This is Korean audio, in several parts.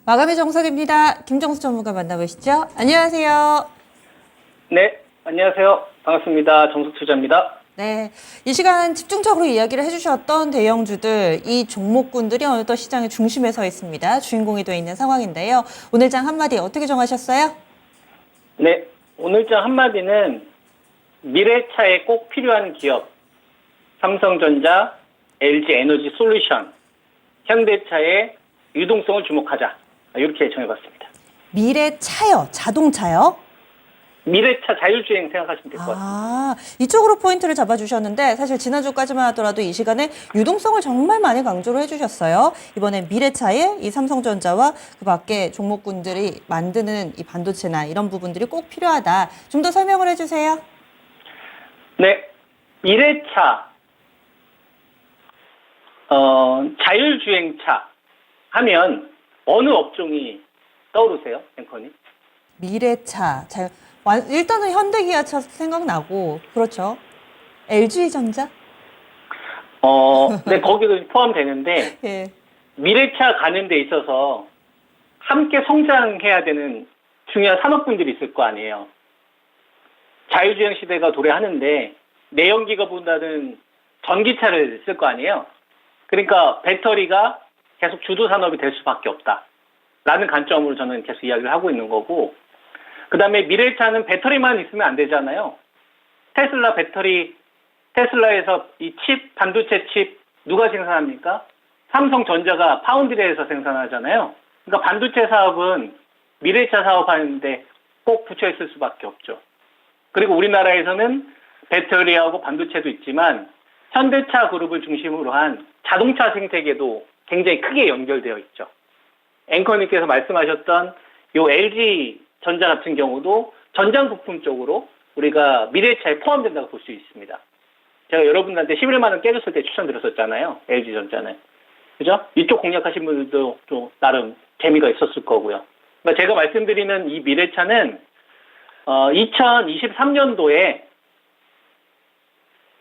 마감의 정석입니다. 김정수 전문가 만나보시죠. 안녕하세요. 네, 안녕하세요. 반갑습니다. 정석투자입니다. 네, 이 시간 집중적으로 이야기를 해주셨던 대형주들, 이 종목군들이 어느덧 시장의 중심에 서 있습니다. 주인공이 되어 있는 상황인데요. 오늘 장 한마디 어떻게 정하셨어요? 네, 오늘장 한마디는 미래차에 꼭 필요한 기업, 삼성전자, LG에너지솔루션, 현대차의 유동성을 주목하자. 이렇게 정해봤습니다. 미래차요, 자동차요? 미래차 자율주행 생각하시면 될 것 같습니다. 아, 이쪽으로 포인트를 잡아주셨는데 사실 지난주까지만 하더라도 이 시간에 유동성을 정말 많이 강조를 해주셨어요. 이번엔 미래차에 이 삼성전자와 그 밖에 종목군들이 만드는 이 반도체나 이런 부분들이 꼭 필요하다. 좀 더 설명을 해주세요. 네, 미래차, 자율주행차 하면 어느 업종이 떠오르세요, 앵커님? 미래차, 일단은 현대기아차 생각나고 그렇죠. LG전자? 네, 거기도 포함되는데 예. 미래차 가는 데 있어서 함께 성장해야 되는 중요한 산업군들이 있을 거 아니에요. 자율주행 시대가 도래하는데 내연기관보다는 전기차를 쓸 거 아니에요. 그러니까 배터리가 계속 주도 산업이 될 수밖에 없다라는 관점으로 저는 계속 이야기를 하고 있는 거고, 그 다음에 미래차는 배터리만 있으면 안 되잖아요. 테슬라 배터리, 테슬라에서 이 칩, 반도체 칩 누가 생산합니까? 삼성전자가 파운드리에서 생산하잖아요. 그러니까 반도체 사업은 미래차 사업하는데 꼭 붙여 있을 수밖에 없죠. 그리고 우리나라에서는 배터리하고 반도체도 있지만 현대차 그룹을 중심으로 한 자동차 생태계도 굉장히 크게 연결되어 있죠. 앵커님께서 말씀하셨던 요 LG전자 같은 경우도 전장 부품 쪽으로 우리가 미래차에 포함된다고 볼 수 있습니다. 제가 여러분들한테 11만 원 깨졌을 때 추천드렸었잖아요. LG전자는. 그죠? 이쪽 공략하신 분들도 좀 나름 재미가 있었을 거고요. 그러니까 제가 말씀드리는 이 미래차는 2023년도에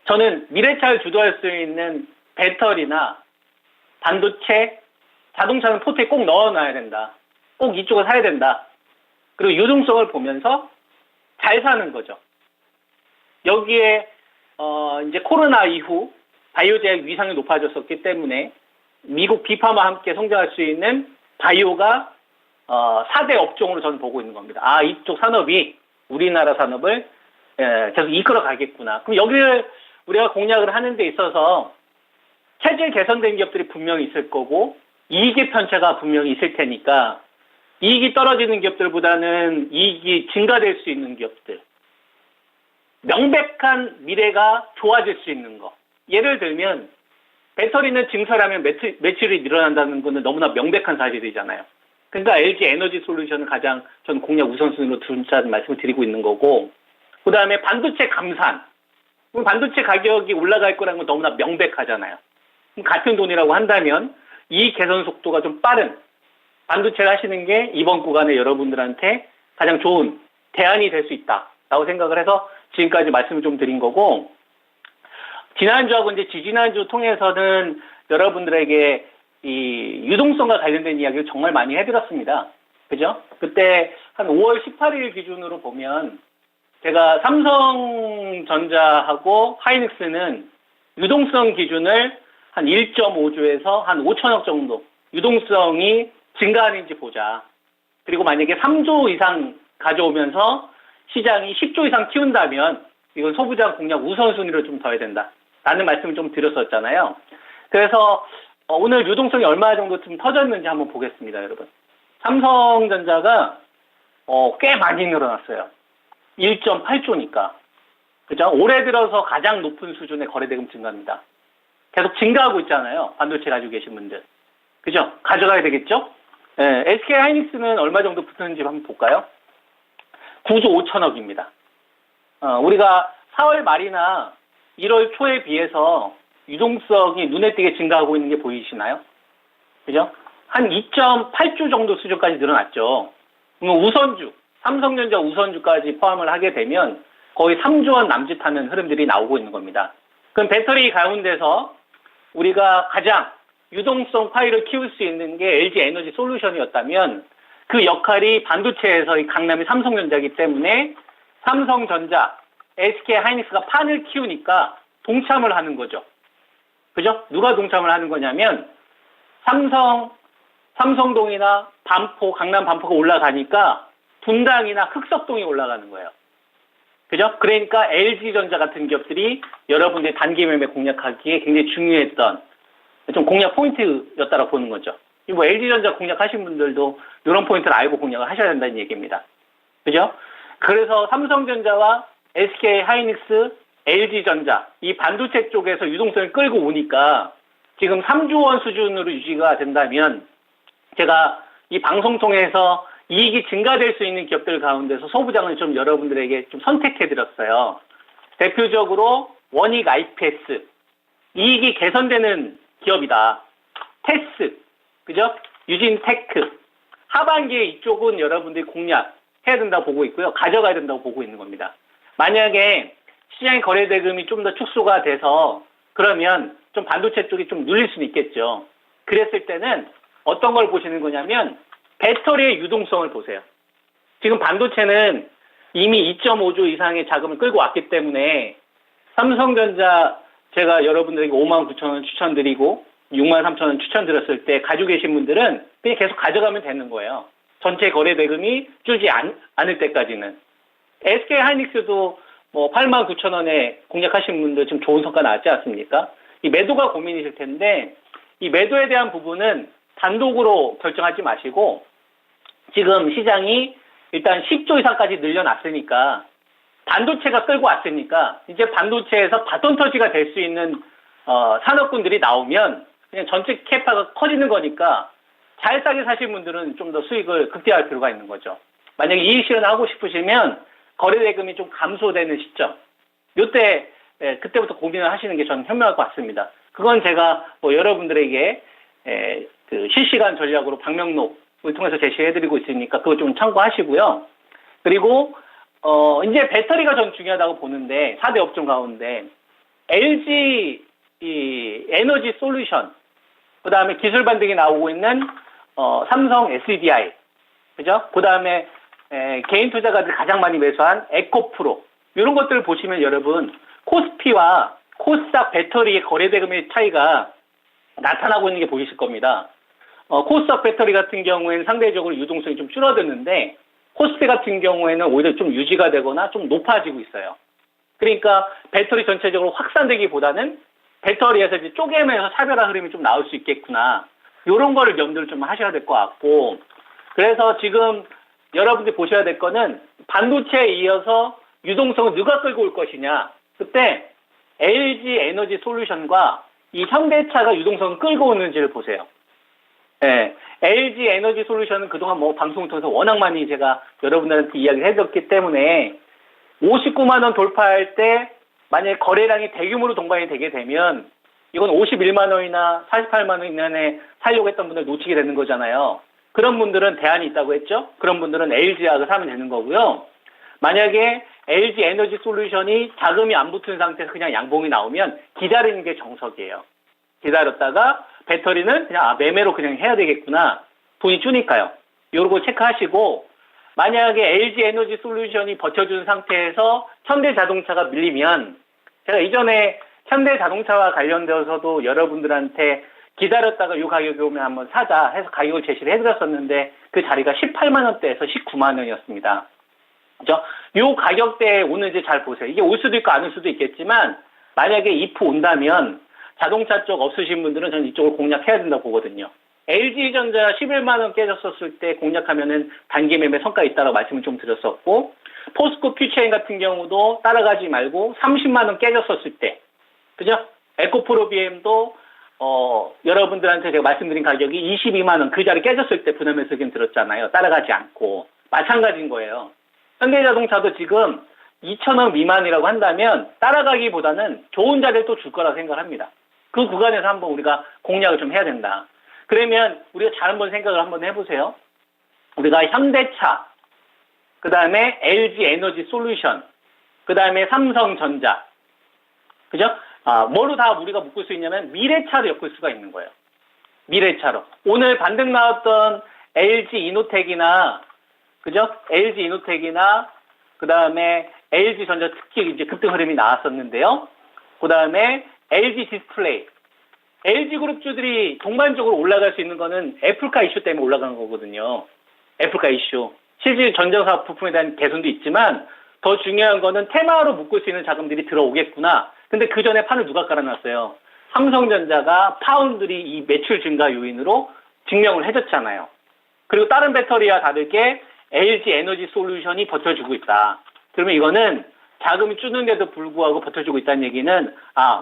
저는 미래차를 주도할 수 있는 배터리나 반도체, 자동차는 포트에 꼭 넣어놔야 된다. 꼭 이쪽을 사야 된다. 그리고 유동성을 보면서 잘 사는 거죠. 여기에 이제 코로나 이후 바이오제약 위상이 높아졌었기 때문에 미국 비파와 함께 성장할 수 있는 바이오가 4대 업종으로 저는 보고 있는 겁니다. 아, 이쪽 산업이 우리나라 산업을 계속 이끌어 가겠구나. 그럼 여기를 우리가 공략을 하는 데 있어서 체질 개선된 기업들이 분명히 있을 거고 이익의 편차가 분명히 있을 테니까 이익이 떨어지는 기업들보다는 이익이 증가될 수 있는 기업들, 명백한 미래가 좋아질 수 있는 거. 예를 들면 배터리는 증설하면 매출이 늘어난다는 것은 너무나 명백한 사실이잖아요. 그러니까 LG 에너지 솔루션은 가장 전 공략 우선순위로 둔다는 말씀을 드리고 있는 거고, 그 다음에 반도체 감산. 그럼 반도체 가격이 올라갈 거라는 건 너무나 명백하잖아요. 그럼 같은 돈이라고 한다면 이 개선 속도가 좀 빠른 반도체를 하시는 게 이번 구간에 여러분들한테 가장 좋은 대안이 될 수 있다라고 생각을 해서 지금까지 말씀을 좀 드린 거고, 지난주하고 이제 지지난주 통해서는 여러분들에게 이 유동성과 관련된 이야기를 정말 많이 해드렸습니다. 그죠? 그때 한 5월 18일 기준으로 보면 제가 삼성전자하고 하이닉스는 유동성 기준을 한 1.5조에서 한 5천억 정도 유동성이 증가하는지 보자. 그리고 만약에 3조 이상 가져오면서 시장이 10조 이상 키운다면 이건 소부장 공략 우선순위로 좀 둬야 된다. 라는 말씀을 좀 드렸었잖아요. 그래서 오늘 유동성이 얼마 정도 좀 터졌는지 한번 보겠습니다, 여러분. 삼성전자가 꽤 많이 늘어났어요. 1.8조니까. 그죠? 올해 들어서 가장 높은 수준의 거래대금 증가입니다. 계속 증가하고 있잖아요. 반도체 가지고 계신 분들. 그죠? 가져가야 되겠죠? 네, SK 하이닉스는 얼마 정도 붙었는지 한번 볼까요? 9조 5천억입니다. 우리가 4월 말이나 1월 초에 비해서 유동성이 눈에 띄게 증가하고 있는 게 보이시나요? 그죠? 한 2.8조 정도 수준까지 늘어났죠. 그럼 우선주, 삼성전자 우선주까지 포함을 하게 되면 거의 3조 원 남짓하는 흐름들이 나오고 있는 겁니다. 그럼 배터리 가운데서 우리가 가장 유동성 파일을 키울 수 있는 게 LG 에너지 솔루션이었다면 그 역할이 반도체에서 이 강남이 삼성전자이기 때문에 삼성전자, SK 하이닉스가 판을 키우니까 동참을 하는 거죠. 그죠? 누가 동참을 하는 거냐면 삼성동이나 반포, 강남 반포가 올라가니까 분당이나 흑석동이 올라가는 거예요. 그죠? 그러니까 LG전자 같은 기업들이 여러분들의 단기 매매 공략하기에 굉장히 중요했던 좀 공략 포인트였다고 보는 거죠. 뭐 LG전자 공략하신 분들도 이런 포인트를 알고 공략을 하셔야 된다는 얘기입니다. 그죠? 그래서 삼성전자와 SK 하이닉스, LG전자 이 반도체 쪽에서 유동성을 끌고 오니까 지금 3조 원 수준으로 유지가 된다면 제가 이 방송 통해서 이익이 증가될 수 있는 기업들 가운데서 소부장을 좀 여러분들에게 좀 선택해드렸어요. 대표적으로 원익 IPS, 이익이 개선되는 기업이다. 테스, 그죠? 유진테크. 하반기에 이쪽은 여러분들이 공략해야 된다고 보고 있고요. 가져가야 된다고 보고 있는 겁니다. 만약에 시장의 거래 대금이 좀 더 축소가 돼서 그러면 좀 반도체 쪽이 좀 눌릴 수는 있겠죠. 그랬을 때는 어떤 걸 보시는 거냐면 배터리의 유동성을 보세요. 지금 반도체는 이미 2.5조 이상의 자금을 끌고 왔기 때문에 삼성전자 제가 여러분들에게 59,000원 추천드리고 63,000원 추천드렸을 때 가지고 계신 분들은 그냥 계속 가져가면 되는 거예요. 전체 거래 대금이 줄지 않을 때까지는. SK 하이닉스도 뭐 89,000원에 공략하신 분들 지금 좋은 성과 나왔지 않습니까? 이 매도가 고민이실 텐데 이 매도에 대한 부분은 단독으로 결정하지 마시고 지금 시장이 일단 10조 이상까지 늘려놨으니까 반도체가 끌고 왔으니까 이제 반도체에서 바톤 터지가 될 수 있는 산업군들이 나오면 그냥 전체 캐파가 커지는 거니까 잘 싸게 사신 분들은 좀 더 수익을 극대화할 필요가 있는 거죠. 만약에 이익 실현하고 싶으시면 거래 대금이 좀 감소되는 시점 요때 그때부터 고민을 하시는 게 저는 현명할 것 같습니다. 그건 제가 뭐 여러분들에게 그 실시간 전략으로 방명록을 통해서 제시해드리고 있으니까 그거 좀 참고하시고요. 그리고 이제 배터리가 전 중요하다고 보는데 4대 업종 가운데 LG 이 에너지 솔루션, 그 다음에 기술 반등이 나오고 있는 삼성 SDI, 그죠? 그 다음에 개인 투자가들이 가장 많이 매수한 에코프로 이런 것들을 보시면 여러분 코스피와 코스닥 배터리의 거래 대금의 차이가 나타나고 있는 게 보이실 겁니다. 코스닥 배터리 같은 경우에는 상대적으로 유동성이 좀 줄어드는데 코스피 같은 경우에는 오히려 좀 유지가 되거나 좀 높아지고 있어요. 그러니까 배터리 전체적으로 확산되기보다는 배터리에서 이제 쪼개면서 차별화 흐름이 좀 나올 수 있겠구나. 이런 거를 염두를 좀 하셔야 될 것 같고, 그래서 지금 여러분들이 보셔야 될 거는 반도체에 이어서 유동성을 누가 끌고 올 것이냐. 그때 LG 에너지 솔루션과 이 현대차가 유동성을 끌고 오는지를 보세요. 네, LG 에너지 솔루션은 그동안 뭐 방송을 통해서 워낙 많이 제가 여러분들한테 이야기를 해줬기 때문에 59만 원 돌파할 때 만약에 거래량이 대규모로 동반이 되게 되면 이건 51만 원이나 48만 원 이내에 살려고 했던 분들 놓치게 되는 거잖아요. 그런 분들은 대안이 있다고 했죠. 그런 분들은 LG화학을 사면 되는 거고요. 만약에 LG 에너지 솔루션이 자금이 안 붙은 상태에서 그냥 양봉이 나오면 기다리는 게 정석이에요. 기다렸다가 배터리는 그냥 매매로 그냥 해야 되겠구나. 돈이 주니까요. 요거 체크하시고 만약에 LG 에너지 솔루션이 버텨준 상태에서 현대자동차가 밀리면 제가 이전에 현대자동차와 관련되어서도 여러분들한테 기다렸다가 이 가격이 오면 한번 사자 해서 가격을 제시를 해드렸었는데 그 자리가 18만 원대에서 19만 원이었습니다. 그죠? 이 가격대에 오는지 잘 보세요. 이게 올 수도 있고 안 올 수도 있겠지만 만약에 if 온다면 자동차 쪽 없으신 분들은 저는 이쪽을 공략해야 된다고 보거든요. LG전자 11만 원 깨졌었을 때 공략하면은 단기 매매 성과 있다라고 말씀을 좀 드렸었고 포스코 퓨처인 같은 경우도 따라가지 말고 30만 원 깨졌었을 때 그죠? 에코프로 BM도 여러분들한테 제가 말씀드린 가격이 22만 원 그 자리 깨졌을 때 분할 매수 의견 들었잖아요. 따라가지 않고 마찬가지인 거예요. 현대자동차도 지금 2,000원 미만이라고 한다면 따라가기보다는 좋은 자리를 또 줄 거라고 생각합니다. 그 구간에서 한번 우리가 공략을 좀 해야 된다. 그러면 우리가 잘 한번 생각을 한번 해보세요. 우리가 현대차, 그 다음에 LG 에너지 솔루션, 그 다음에 삼성전자, 그죠? 뭐로 다 우리가 묶을 수 있냐면 미래차로 엮을 수가 있는 거예요. 미래차로. 오늘 반등 나왔던 LG 이노텍이나, 그죠? LG 이노텍이나, 그 다음에 LG전자 특히 이제 급등 흐름이 나왔었는데요. 그 다음에 LG 디스플레이. LG그룹주들이 동반적으로 올라갈 수 있는 거는 애플카 이슈 때문에 올라가는 거거든요. 애플카 이슈. 실질 전자사업 부품에 대한 개선도 있지만 더 중요한 거는 테마로 묶을 수 있는 자금들이 들어오겠구나. 근데 그 전에 판을 누가 깔아놨어요? 삼성전자가 파운드리 이 매출 증가 요인으로 증명을 해줬잖아요. 그리고 다른 배터리와 다르게 LG 에너지 솔루션이 버텨주고 있다. 그러면 이거는 자금이 줄는데도 불구하고 버텨주고 있다는 얘기는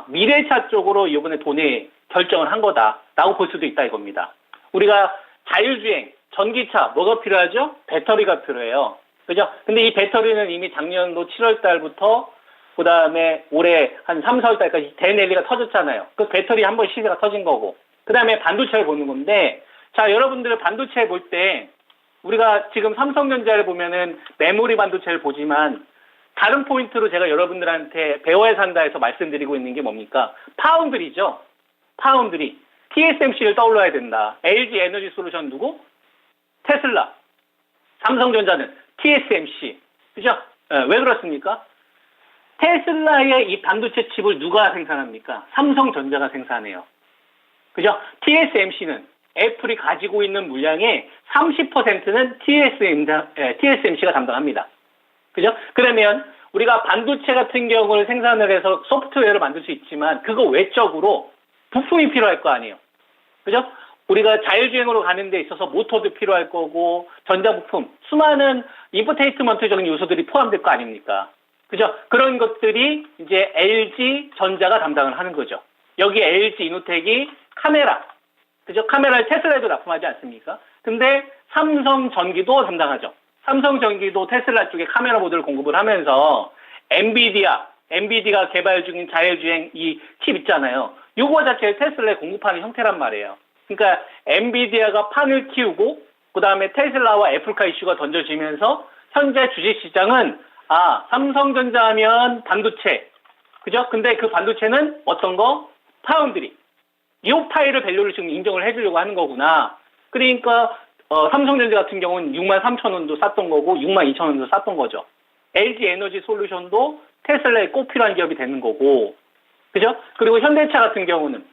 미래차 쪽으로 이번에 돈에 결정을 한 거다라고 볼 수도 있다 이겁니다. 우리가 자율주행, 전기차 뭐가 필요하죠? 배터리가 필요해요. 그죠? 근데 이 배터리는 이미 작년도 7월 달부터 그 다음에 올해 한 3, 4월 달까지 대랠리가 터졌잖아요. 그 배터리 한 번 시세가 터진 거고. 그 다음에 반도체를 보는 건데, 자, 여러분들 반도체 볼 때, 우리가 지금 삼성전자를 보면은 메모리 반도체를 보지만, 다른 포인트로 제가 여러분들한테 배워야 산다해서 말씀드리고 있는 게 뭡니까? 파운드리죠. 파운드리. TSMC를 떠올려야 된다. LG 에너지 솔루션 누구? 테슬라. 삼성전자는 TSMC. 그죠? 왜 그렇습니까? 테슬라의 이 반도체 칩을 누가 생산합니까? 삼성전자가 생산해요. 그죠? TSMC는 애플이 가지고 있는 물량의 30%는 TSMC가 담당합니다. 그죠? 그러면 우리가 반도체 같은 경우를 생산을 해서 소프트웨어를 만들 수 있지만 그거 외적으로 부품이 필요할 거 아니에요. 그죠? 우리가 자율주행으로 가는 데 있어서 모터도 필요할 거고 전자부품, 수많은 인포테인먼트적인 요소들이 포함될 거 아닙니까? 그죠? 그런 것들이 이제 LG전자가 담당을 하는 거죠. 여기 LG 이노텍이 카메라, 그죠? 카메라를 테슬라에도 납품하지 않습니까? 근데 삼성전기도 담당하죠. 삼성전기도 테슬라 쪽에 카메라 모듈을 공급을 하면서 엔비디아가 개발 중인 자율주행 이 칩 있잖아요. 요거 자체를 테슬라에 공급하는 형태란 말이에요. 그러니까 엔비디아가 판을 키우고 그 다음에 테슬라와 애플카 이슈가 던져지면서 현재 주식시장은 삼성전자 하면 반도체, 그죠? 근데 그 반도체는 어떤 거? 파운드리. 이 파일을 밸류를 지금 인정을 해주려고 하는 거구나. 그러니까 삼성전자 같은 경우는 63,000원도 쌌던 거고 62,000원도 쌌던 거죠. LG 에너지 솔루션도 테슬라에 꼭 필요한 기업이 되는 거고, 그죠? 그리고 현대차 같은 경우는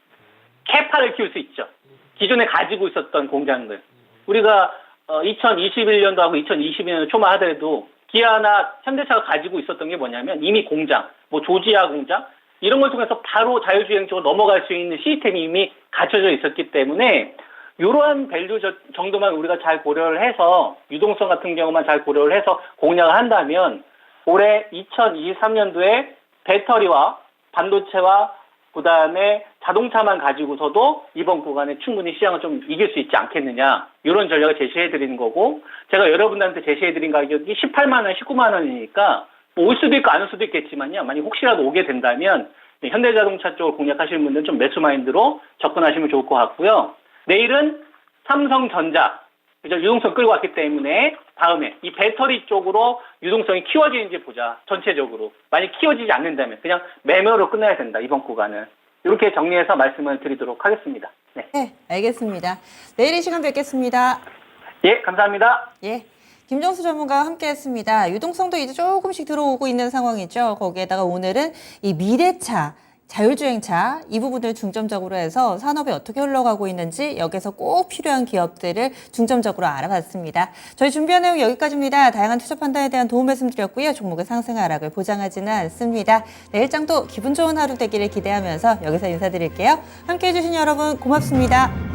캐파를 키울 수 있죠. 기존에 가지고 있었던 공장들. 우리가 2021년도하고 2022년 초만 하더라도 기아나 현대차가 가지고 있었던 게 뭐냐면 이미 공장, 뭐 조지아 공장 이런 걸 통해서 바로 자율주행 쪽으로 넘어갈 수 있는 시스템이 이미 갖춰져 있었기 때문에 이러한 밸류 정도만 우리가 잘 고려를 해서 유동성 같은 경우만 잘 고려를 해서 공략을 한다면 올해 2023년도에 배터리와 반도체와 그 다음에 자동차만 가지고서도 이번 구간에 충분히 시장을 좀 이길 수 있지 않겠느냐. 이런 전략을 제시해드리는 거고, 제가 여러분들한테 제시해드린 가격이 18만 원, 19만 원이니까 뭐 올 수도 있고 안 올 수도 있겠지만요. 만약 혹시라도 오게 된다면 현대자동차 쪽을 공략하시는 분들은 좀 매수 마인드로 접근하시면 좋을 것 같고요. 내일은 삼성전자, 그죠? 유동성 끌고 왔기 때문에 다음에 이 배터리 쪽으로 유동성이 키워지는지 보자. 전체적으로. 만약 키워지지 않는다면 그냥 매매로 끝내야 된다. 이번 구간은. 이렇게 정리해서 말씀을 드리도록 하겠습니다. 네. 네, 알겠습니다. 내일 이 시간 뵙겠습니다. 예, 감사합니다. 예. 김정수 전문가와 함께했습니다. 유동성도 이제 조금씩 들어오고 있는 상황이죠. 거기에다가 오늘은 이 미래차, 자율주행차 이 부분을 중점적으로 해서 산업이 어떻게 흘러가고 있는지 여기서 꼭 필요한 기업들을 중점적으로 알아봤습니다. 저희 준비한 내용 여기까지입니다. 다양한 투자 판단에 대한 도움 말씀드렸고요. 종목의 상승 하락을 보장하지는 않습니다. 내일장도 기분 좋은 하루 되기를 기대하면서 여기서 인사드릴게요. 함께해 주신 여러분 고맙습니다.